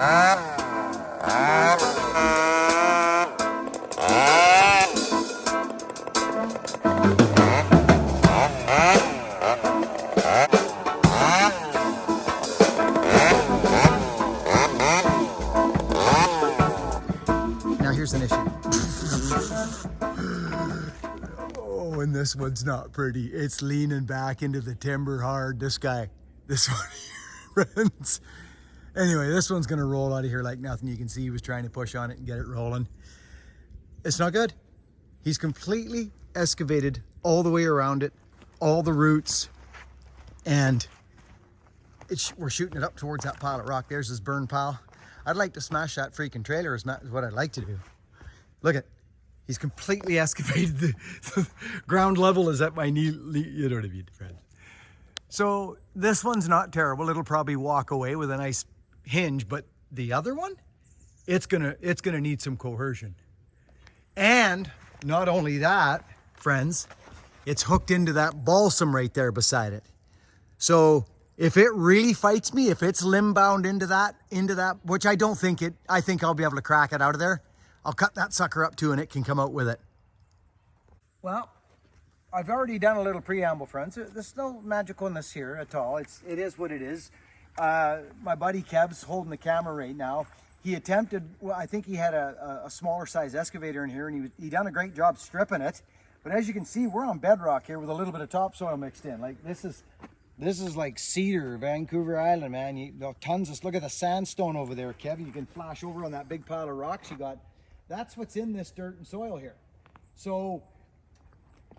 Now here's an issue. Oh, and this one's not pretty. It's leaning back into the timber hard. This one here, friends. Anyway, this one's gonna roll out of here like nothing. You can see he was trying to push on it and get it rolling. It's not good. He's completely excavated all the way around it, all the roots, and we're shooting it up towards that pile of rock. There's his burn pile. I'd like to smash that freaking trailer is what I'd like to do. Look at, he's completely excavated. The ground level is at my knee, you know what I mean, friend. So this one's not terrible. It'll probably walk away with a nice hinge, but the other one, it's gonna need some coercion. And not only that, friends, it's hooked into that balsam right there beside it. So if it really fights me, if it's limb bound into that, which I don't think I think I'll be able to crack it out of there. I'll cut that sucker up too and it can come out with it. Well, I've already done a little preamble, friends. There's no magicalness here at all. It is what it is. My buddy Kev's holding the camera right now. He attempted, well, I think he had a smaller size excavator in here, and he done a great job stripping it. But as you can see, we're on bedrock here with a little bit of topsoil mixed in. Like this is like Cedar, Vancouver Island, man. Tons of, look at the sandstone over there, Kevin. You can flash over on that big pile of rocks you got. That's what's in this dirt and soil here. So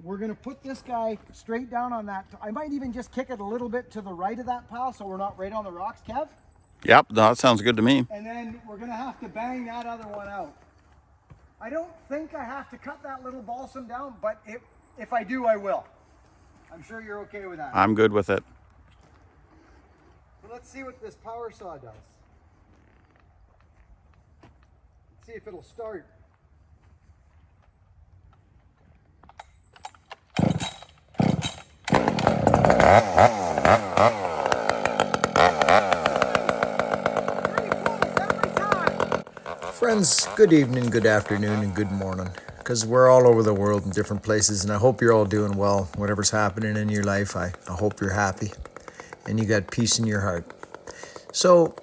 we're gonna put this guy straight down on that. I might even just kick it a little bit to the right of that pile so we're not right on the rocks, Kev. Yep, that sounds good to me. And then we're gonna have to bang that other one out. I don't think I have to cut that little balsam down, but if I do, I will. I'm sure you're okay with that. I'm good with it. So let's see what this power saw does. Let's see if it'll start. Friends, good evening, good afternoon, and good morning. Because we're all over the world in different places, and I hope you're all doing well. Whatever's happening in your life, I hope you're happy and you got peace in your heart. So,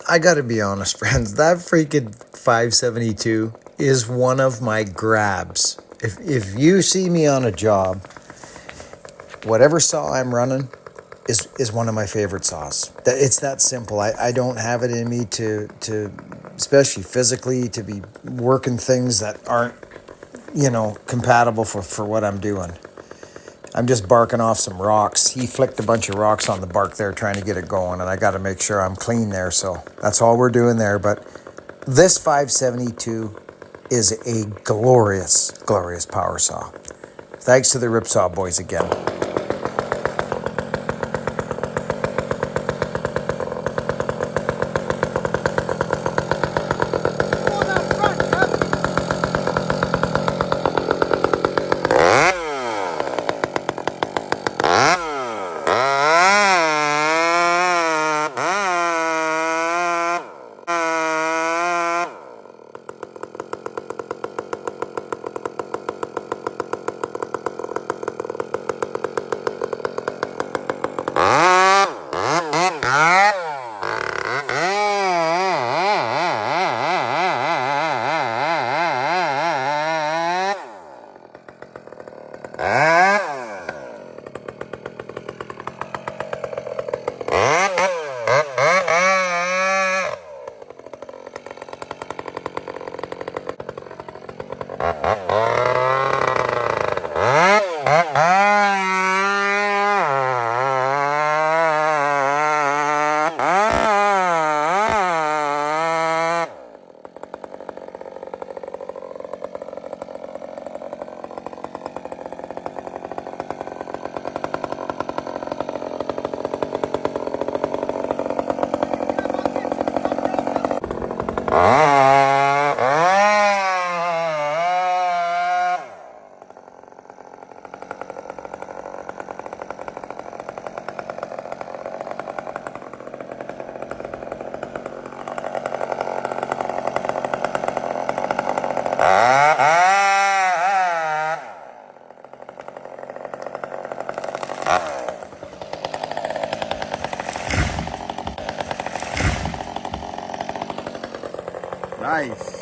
I gotta be honest, friends, that freaking 572 is one of my grabs. If you see me on a job, whatever saw I'm running is one of my favorite saws. It's that simple. I don't have it in me to especially physically, to be working things that aren't, compatible for what I'm doing. I'm just barking off some rocks. He flicked a bunch of rocks on the bark there trying to get it going, and I got to make sure I'm clean there. So that's all we're doing there. But this 572 is a glorious, glorious power saw. Thanks to the Ripsaw boys again. Nice.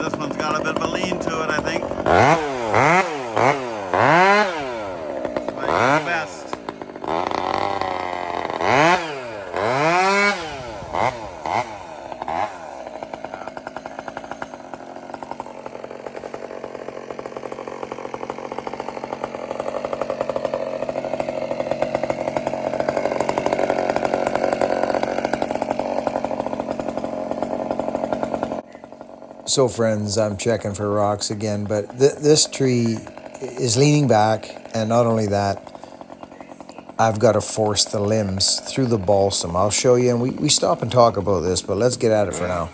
This one's got a bit of a lean to it, I think. Might be the best. So friends, I'm checking for rocks again, but this tree is leaning back, and not only that, I've got to force the limbs through the balsam. I'll show you, and we stop and talk about this, but let's get at it for now.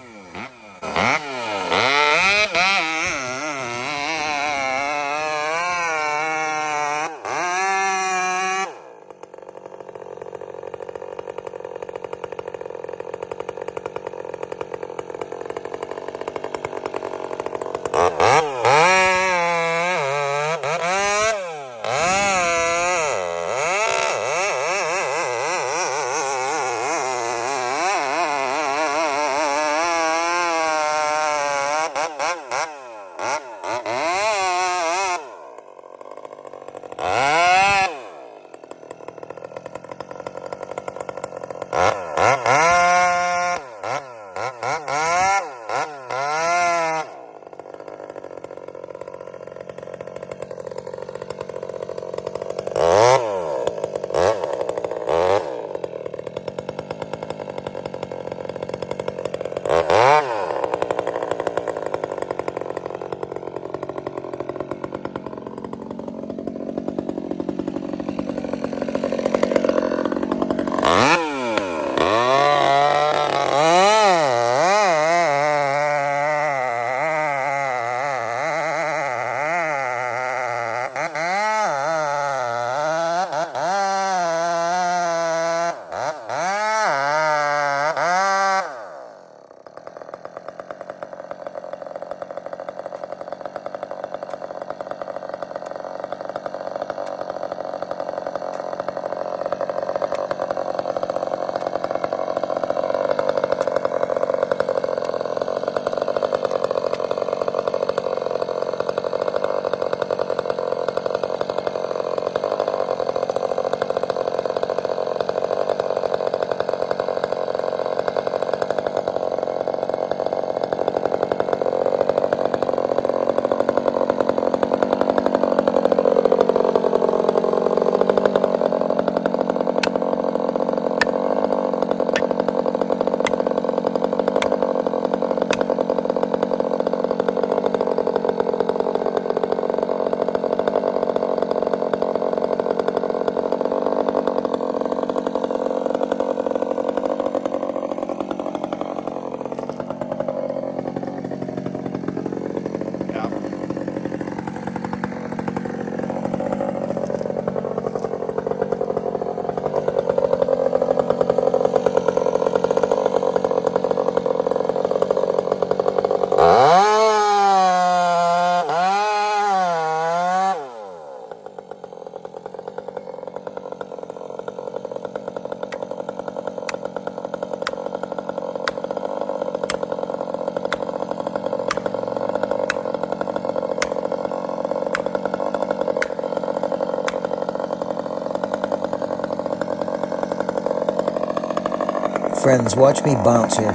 Friends, watch me bounce here.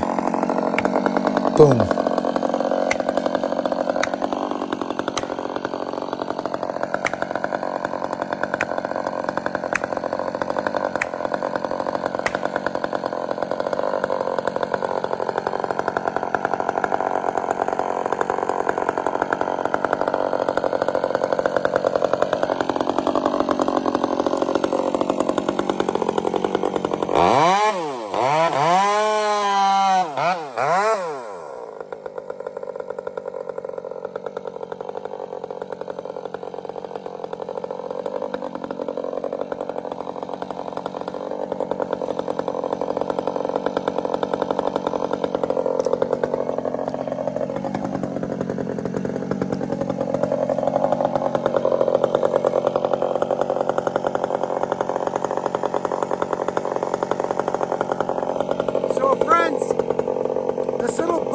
Boom.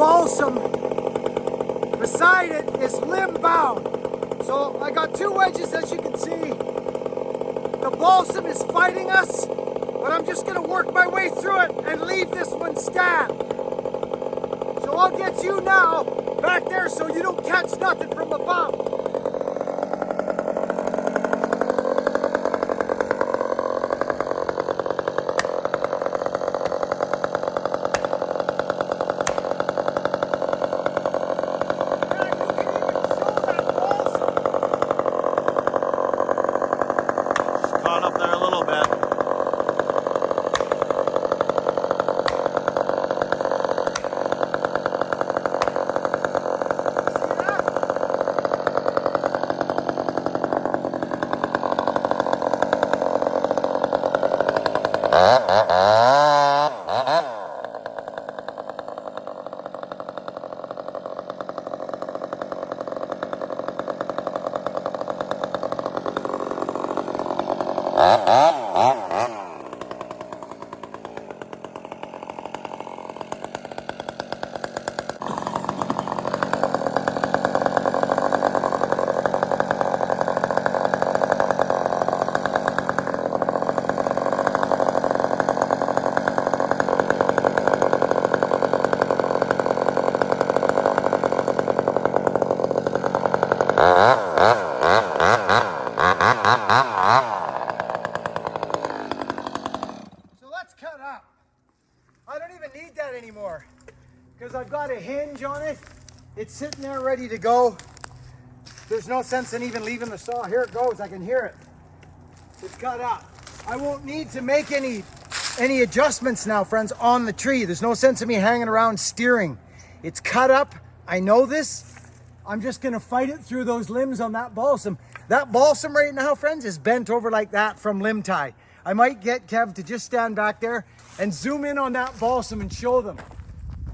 balsam beside it is limb bound. So I got 2 wedges, as you can see. The balsam is fighting us, but I'm just gonna work my way through it and leave this one stand. So I'll get you now back there so you don't catch nothing from above. Caught up there a little bit. So let's cut up. I don't even need that anymore because I've got a hinge on it. It's sitting there ready to go. There's no sense in even leaving the saw. Here it goes, I can hear it. It's cut up. I won't need to make any adjustments now, friends, on the tree. There's no sense in me hanging around steering. It's cut up, I know this. I'm just gonna fight it through those limbs on that balsam. That balsam right now, friends, is bent over like that from limb tie. I might get Kev to just stand back there and zoom in on that balsam and show them.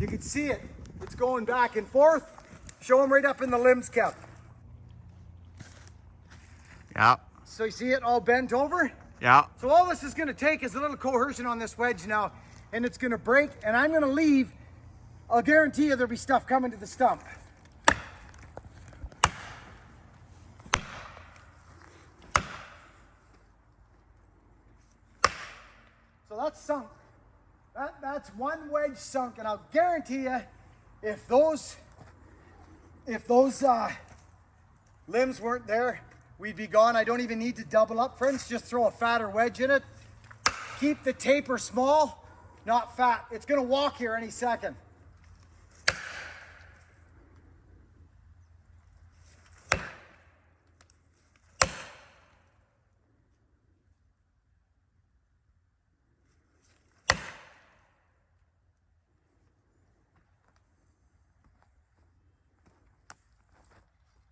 You can see it. It's going back and forth. Show them right up in the limbs, Kev. Yeah. So you see it all bent over? Yeah. So all this is gonna take is a little coercion on this wedge now, and it's gonna break, and I'm gonna leave. I'll guarantee you there'll be stuff coming to the stump. So that's sunk. That's one wedge sunk, and I'll guarantee you, if those limbs weren't there, we'd be gone. I don't even need to double up, friends. Just throw a fatter wedge in it. Keep the taper small, not fat. It's gonna walk here any second.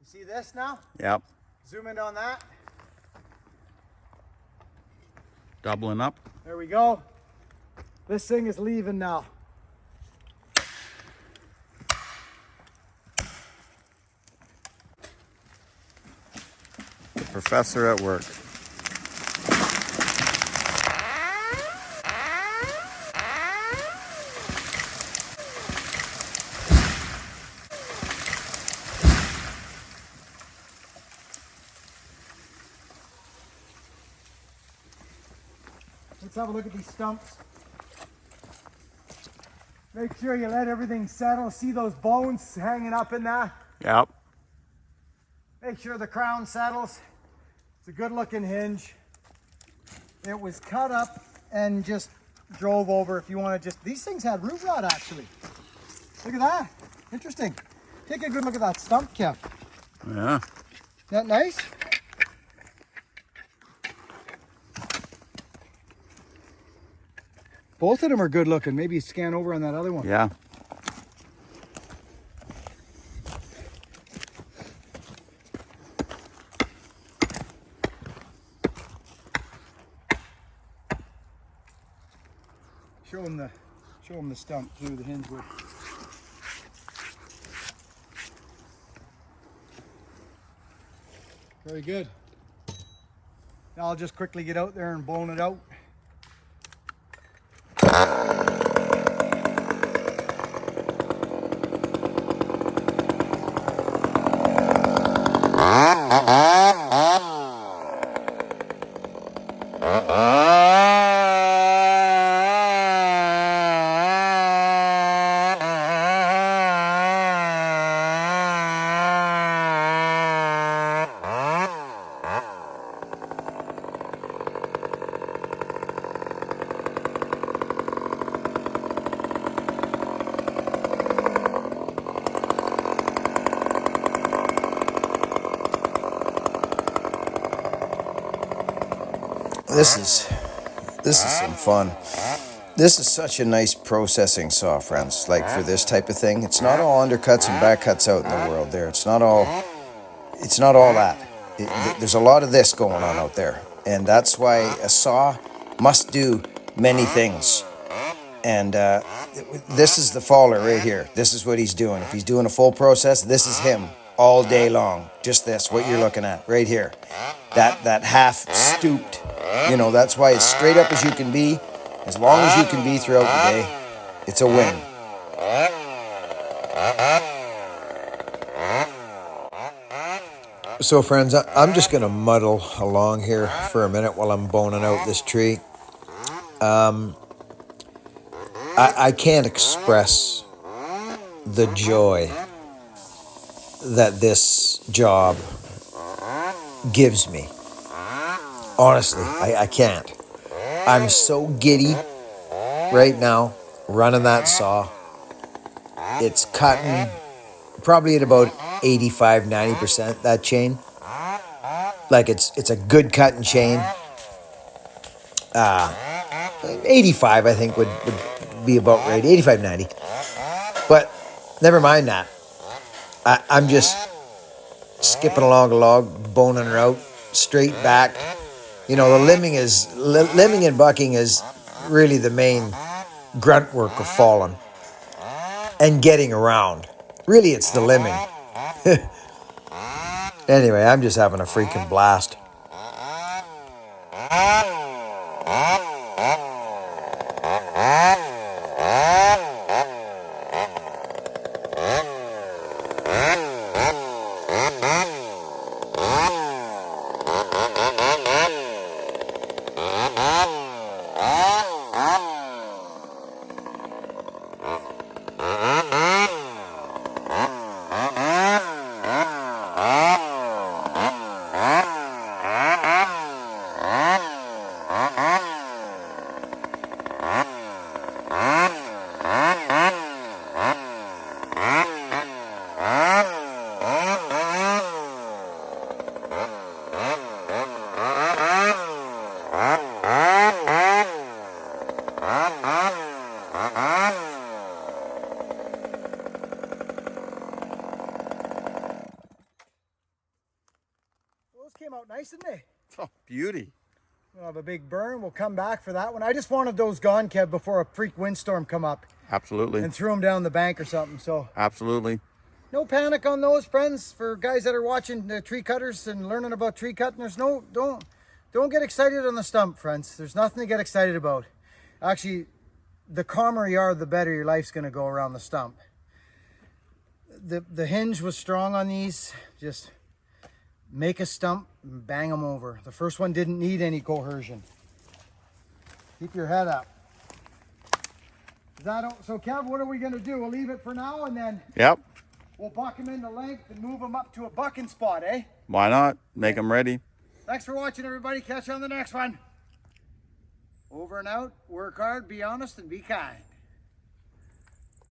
You see this now? Yep. Zoom in on that. Doubling up. There we go. This thing is leaving now. The professor at work. Let's have a look at these stumps. Make sure you let everything settle. See those bones hanging up in there? Yep. Make sure the crown settles. It's a good looking hinge. It was cut up and just drove over. If you want to just, these things had root rot actually. Look at that. Interesting. Take a good look at that stump, Kev. Yeah. Isn't that nice? Both of them are good looking. Maybe scan over on that other one. Yeah. Show them the stump through the hinge wood. Very good. Now I'll just quickly get out there and bone it out. This is some fun. This is such a nice processing saw, friends. Like for this type of thing, it's not all undercuts and backcuts out in the world. There, it's not all that. There's a lot of this going on out there, and that's why a saw must do many things. And this is the faller right here. This is what he's doing. If he's doing a full process, this is him all day long. Just this, what you're looking at right here. That half stooped. You know, that's why it's straight up as you can be. As long as you can be throughout the day, it's a win. So friends, I'm just going to muddle along here for a minute while I'm boning out this tree. I can't express the joy that this job gives me. Honestly, I can't. I'm so giddy right now running that saw. It's cutting probably at about 85-90%, that chain. Like it's a good cutting chain. 85 I think would be about right. 85-90. But never mind that. I'm just skipping along a log, boning her out, straight back. You know, the limbing and bucking is really the main grunt work of falling and getting around. Really, it's the limbing. Anyway, I'm just having a freaking blast. Came out nice, didn't they? Oh, beauty. We'll have a big burn. We'll come back for that one. I just wanted those gone, Kev, before a freak windstorm come up Absolutely. and threw them down the bank or something. So Absolutely. no panic on those, friends. For guys that are watching the tree cutters and learning about tree cutting, there's don't get excited on the stump, friends. There's nothing to get excited about. Actually, the calmer you are, the better your life's going to go around the stump. The hinge was strong on these. Just make a stump and bang them over. The first one didn't need any coercion. Keep your head up. So Kev, what are we going to do? We'll leave it for now and then Yep. we'll buck them into length and move them up to a bucking spot, eh? Why not? Make them ready. Thanks for watching, everybody. Catch you on the next one. Over and out. Work hard, be honest, and be kind.